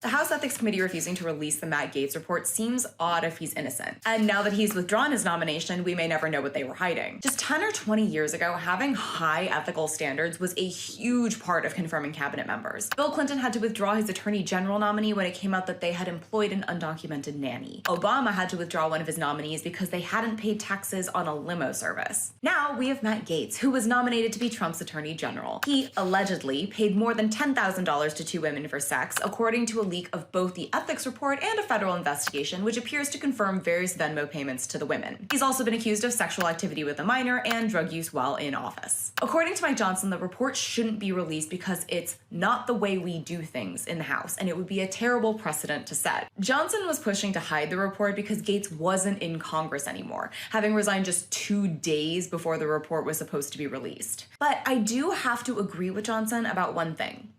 The House Ethics Committee refusing to release the Matt Gaetz report seems odd if he's innocent. And now that he's withdrawn his nomination, we may never know what they were hiding. Just 10 or 20 years ago, having high ethical standards was a huge part of confirming cabinet members. Bill Clinton had to withdraw his attorney general nominee when it came out that they had employed an undocumented nanny. Obama had to withdraw one of his nominees because they hadn't paid taxes on a limo service. Now we have Matt Gaetz, who was nominated to be Trump's attorney general. He allegedly paid more than $10,000 to two women for sex, according to a leak of both the ethics report and a federal investigation, which appears to confirm various Venmo payments to the women. He's also been accused of sexual activity with a minor and drug use while in office. According to Mike Johnson, the report shouldn't be released because it's not the way we do things in the House, and it would be a terrible precedent to set. Johnson was pushing to hide the report because Gaetz wasn't in Congress anymore, having resigned just 2 days before the report was supposed to be released. But I do have to agree with Johnson about one thing.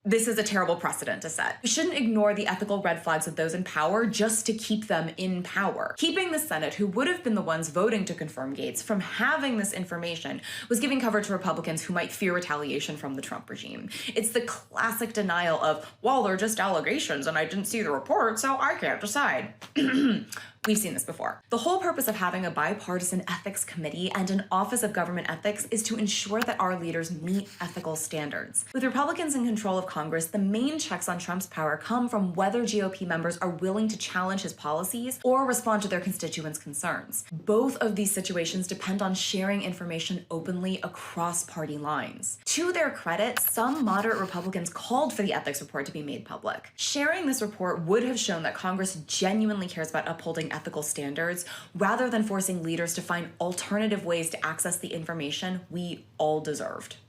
This is a terrible precedent to set. We shouldn't ignore the ethical red flags of those in power just to keep them in power. Keeping the Senate, who would have been the ones voting to confirm Gaetz, from having this information was giving cover to Republicans who might fear retaliation from the Trump regime. It's the classic denial of, well, they're just allegations and I didn't see the report, so I can't decide. We've seen this before. The whole purpose of having a bipartisan ethics committee and an Office of Government Ethics is to ensure that our leaders meet ethical standards. With Republicans in control of Congress, the main checks on Trump's power come from whether GOP members are willing to challenge his policies or respond to their constituents' concerns. Both of these situations depend on sharing information openly across party lines. To their credit, some moderate Republicans called for the ethics report to be made public. Sharing this report would have shown that Congress genuinely cares about upholding ethical standards rather than forcing leaders to find alternative ways to access the information we all deserved.